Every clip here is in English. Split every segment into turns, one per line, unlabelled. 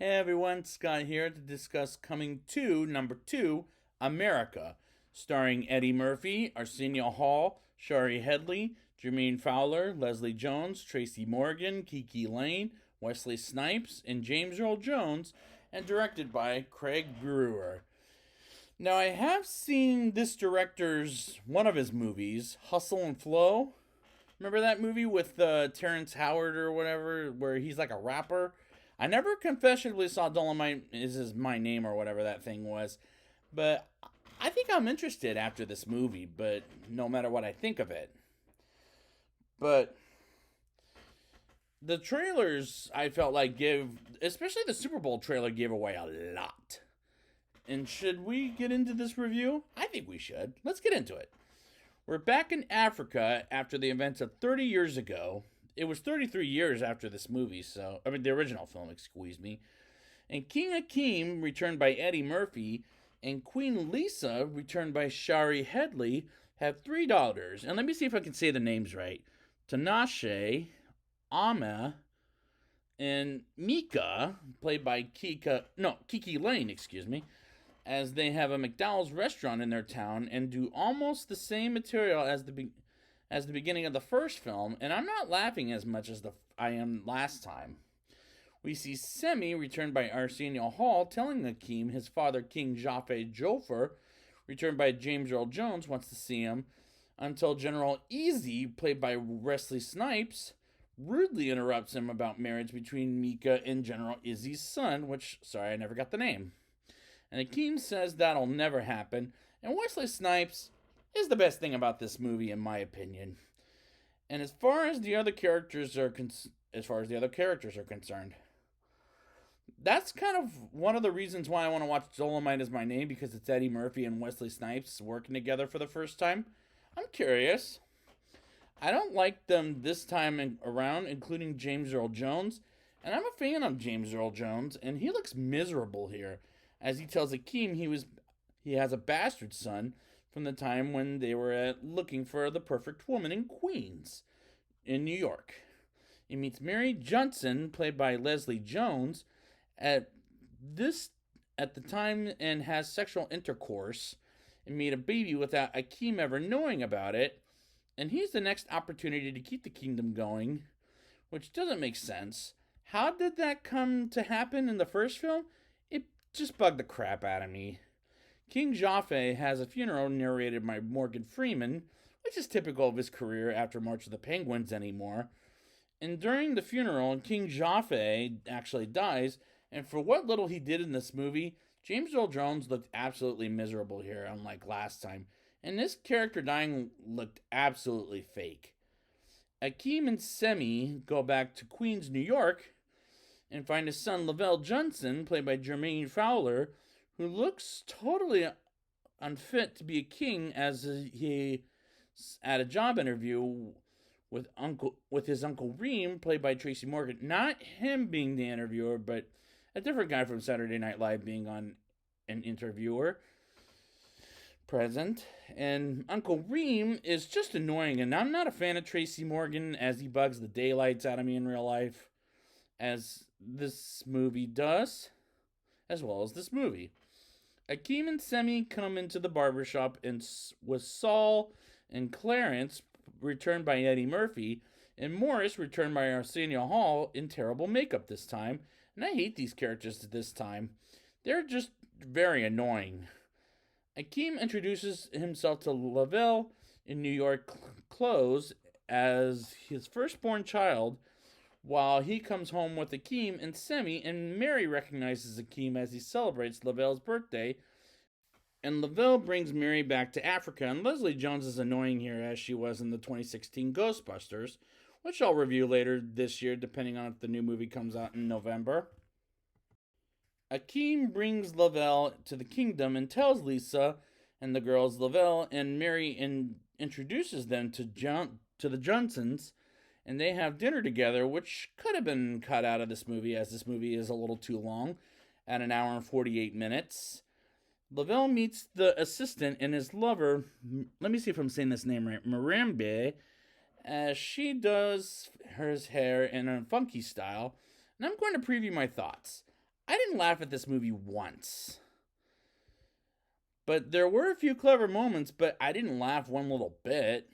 Hey everyone, Scott here to discuss Coming to Number 2, America, starring Eddie Murphy, Arsenio Hall, Shari Headley, Jermaine Fowler, Leslie Jones, Tracy Morgan, Kiki Lane, Wesley Snipes, and James Earl Jones, and directed by Craig Brewer. Now, I have seen this director's one of his movies, Hustle and Flow. Remember that movie with Terrence Howard or whatever, where he's like a rapper? I never confessionally saw Dolomite is my name or whatever that thing was, but I think I'm interested after this movie. But no matter what I think of it, but the trailers I felt like give, especially the Super Bowl trailer, gave away a lot. And should we get into this review? I think we should. Let's get into it. We're back in Africa after the events of 30 years ago. It was 33 years after this movie, the original film, excuse me. And King Akeem, returned by Eddie Murphy, and Queen Lisa, returned by Shari Headley, have three daughters. And let me see if I can say the names right. Tinashe, Ama, and Mika, played by Kiki Lane, excuse me, as they have a McDonald's restaurant in their town and do almost the same material as the beginning of the first film, and I'm not laughing as much as I am last time. We see Semi, returned by Arsenio Hall, telling Akeem his father, King Jaffe Jofer, returned by James Earl Jones, wants to see him, until General Easy, played by Wesley Snipes, rudely interrupts him about marriage between Mika and General Izzy's son, which, sorry, I never got the name. And Akeem says that'll never happen, and Wesley Snipes is the best thing about this movie, in my opinion. And as far as the other characters are concerned, that's kind of one of the reasons why I want to watch Dolomite Is My Name, because it's Eddie Murphy and Wesley Snipes working together for the first time. I'm curious. I don't like them this time around, including James Earl Jones, and I'm a fan of James Earl Jones, and he looks miserable here, as he tells Akeem he has a bastard son from the time when they were looking for the perfect woman in Queens, in New York. He meets Mary Johnson, played by Leslie Jones, at this at the time and has sexual intercourse and made a baby without Akeem ever knowing about it. And he's the next opportunity to keep the kingdom going, which doesn't make sense. How did that come to happen in the first film? It just bugged the crap out of me. King Jaffe has a funeral narrated by Morgan Freeman, which is typical of his career after March of the Penguins anymore. And during the funeral, King Jaffe actually dies, and for what little he did in this movie, James Earl Jones looked absolutely miserable here, unlike last time. And this character dying looked absolutely fake. Akeem and Semi go back to Queens, New York, and find his son Lavelle Johnson, played by Jermaine Fowler, who looks totally unfit to be a king, as he at a job interview with his uncle Reem, played by Tracy Morgan. Not him being the interviewer, but a different guy from Saturday Night Live being on an interviewer present. And Uncle Reem is just annoying, and I'm not a fan of Tracy Morgan, as he bugs the daylights out of me in real life, as this movie does, as well as this movie. Akeem and Semi come into the barbershop and with Saul and Clarence, returned by Eddie Murphy, and Morris, returned by Arsenio Hall, in terrible makeup this time. And I hate these characters at this time. They're just very annoying. Akeem introduces himself to Lavelle in New York clothes as his firstborn child, while he comes home with Akeem and Semi, and Mary recognizes Akeem as he celebrates Lavelle's birthday. And Lavelle brings Mary back to Africa, and Leslie Jones is annoying here as she was in the 2016 Ghostbusters, which I'll review later this year, depending on if the new movie comes out in November. Akeem brings Lavelle to the kingdom and tells Lisa and the girls Lavelle and Mary introduces them to the Johnsons, and they have dinner together, which could have been cut out of this movie, as this movie is a little too long, at an hour and 48 minutes. Lavelle meets the assistant and his lover, let me see if I'm saying this name right, Marambe, as she does her hair in a funky style, and I'm going to preview my thoughts. I didn't laugh at this movie once. But there were a few clever moments, but I didn't laugh one little bit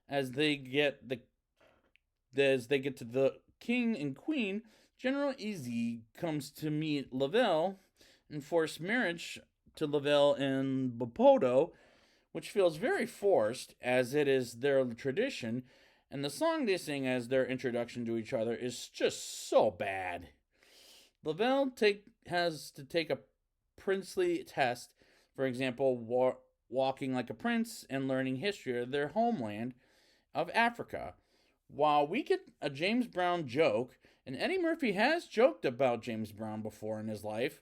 as they get to the king and queen. General Easy comes to meet Lavelle and force marriage to Lavelle and Bopoto, which feels very forced as it is their tradition, and the song they sing as their introduction to each other is just so bad. Lavelle has to take a princely test, for example, walking like a prince and learning history of their homeland of Africa. While we get a James Brown joke, and Eddie Murphy has joked about James Brown before in his life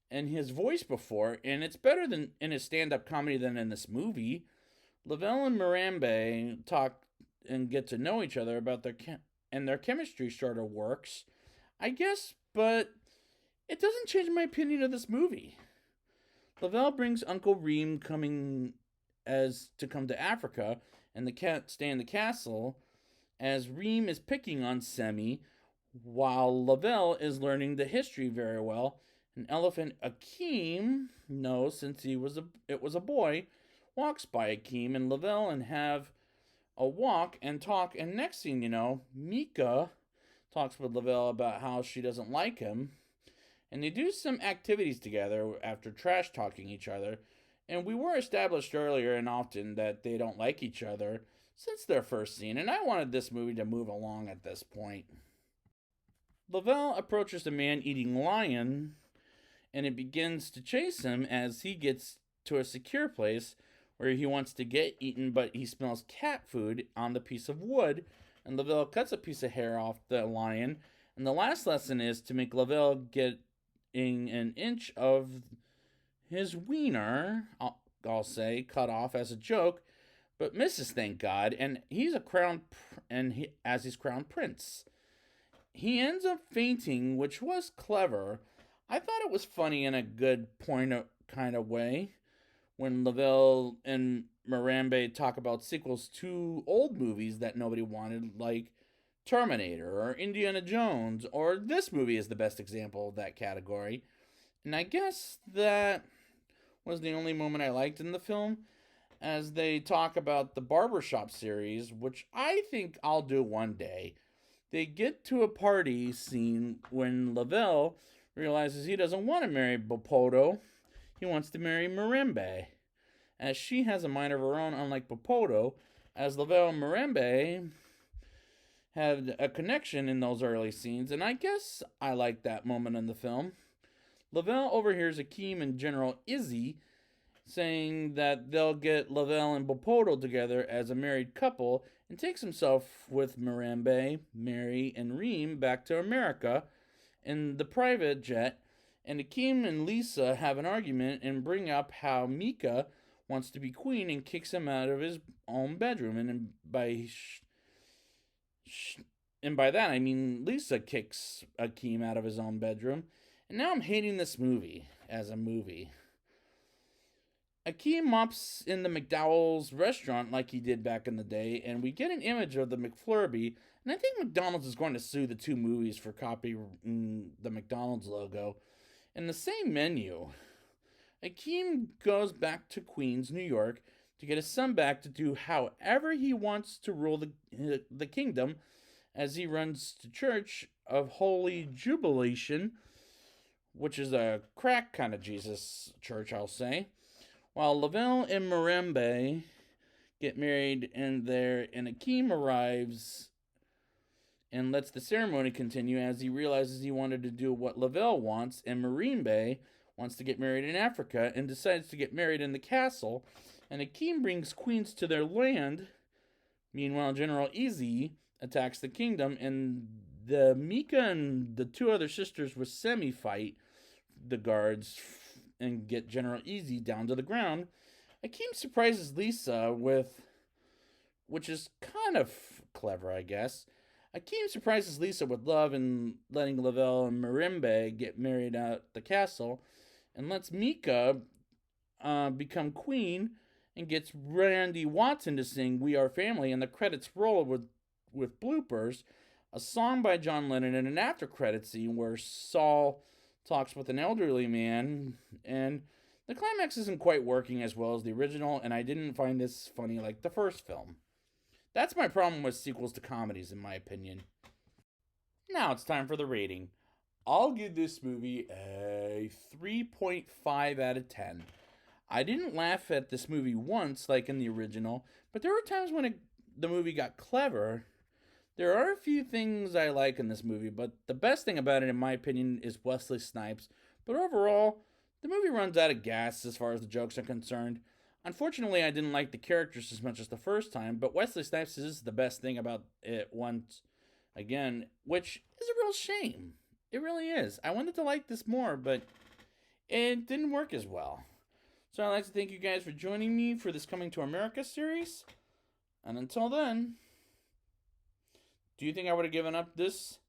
and his voice before, and it's better than in his stand-up comedy than in this movie. Lavelle and Mirambe talk and get to know each other about their chemistry sort of works, I guess, but it doesn't change my opinion of this movie. Lavelle brings Uncle Reem come to Africa, and the cat stay in the castle, as Reem is picking on Semi, while Lavelle is learning the history very well. An elephant Akeem knows since it was a boy, walks by Akeem and Lavelle and have a walk and talk, and next thing you know, Mika talks with Lavelle about how she doesn't like him, and they do some activities together after trash talking each other. And we were established earlier and often that they don't like each other since their first scene, and I wanted this movie to move along at this point. Lavelle approaches a man eating lion, and it begins to chase him as he gets to a secure place where he wants to get eaten, but he smells cat food on the piece of wood, and Lavelle cuts a piece of hair off the lion. And the last lesson is to make Lavelle get in an inch of his wiener, I'll say, cut off as a joke, but misses, thank God, and he's as he's crowned prince. He ends up fainting, which was clever. I thought it was funny in a good point of kind of way when Lavelle and Mirambe talk about sequels to old movies that nobody wanted, like Terminator or Indiana Jones, or this movie is the best example of that category. And I guess that was the only moment I liked in the film, as they talk about the barbershop series, which I think I'll do one day. They get to a party scene when Lavelle realizes he doesn't want to marry Bopoto. He wants to marry Mirambe, as she has a mind of her own, unlike Bopoto, as Lavelle and Mirambe had a connection in those early scenes, and I guess I like that moment in the film. Lavelle overhears Akeem and General Izzy saying that they'll get Lavelle and Bopoto together as a married couple, and takes himself with Mirambe, Mary, and Reem back to America in the private jet. And Akeem and Lisa have an argument and bring up how Mika wants to be queen and kicks him out of his own bedroom. And by that I mean Lisa kicks Akeem out of his own bedroom. And now I'm hating this movie as a movie. Akeem mops in the McDowell's restaurant like he did back in the day, and we get an image of the McFlurby, and I think McDonald's is going to sue the two movies for copying the McDonald's logo. In the same menu, Akeem goes back to Queens, New York, to get his son back to do however he wants to rule the kingdom, as he runs to Church of Holy Jubilation, which is a crack kind of Jesus church, I'll say. While Lavelle and Mirambe get married and Akeem arrives and lets the ceremony continue as he realizes he wanted to do what Lavelle wants, and Mirambe wants to get married in Africa and decides to get married in the castle, and Akeem brings queens to their land. Meanwhile, General Easy attacks the kingdom, and the Mika and the two other sisters with Semi fight the guards and get General Easy down to the ground. Akeem surprises Lisa which is kind of clever, I guess. Akeem surprises Lisa with love and letting Lavelle and Mirambe get married at the castle, and lets Mika become queen, and gets Randy Watson to sing "We Are Family," and the credits roll with bloopers, a song by John Lennon, and an after credit scene where Saul talks with an elderly man, and the climax isn't quite working as well as the original, and I didn't find this funny like the first film. That's my problem with sequels to comedies, in my opinion. Now it's time for the rating. I'll give this movie a 3.5 out of 10. I didn't laugh at this movie once like in the original, but there were times when the movie got clever. There are a few things I like in this movie, but the best thing about it, in my opinion, is Wesley Snipes. But overall, the movie runs out of gas as far as the jokes are concerned. Unfortunately, I didn't like the characters as much as the first time, but Wesley Snipes is the best thing about it once again, which is a real shame. It really is. I wanted to like this more, but it didn't work as well. So I'd like to thank you guys for joining me for this Coming to America series. And until then, do you think I would have given up this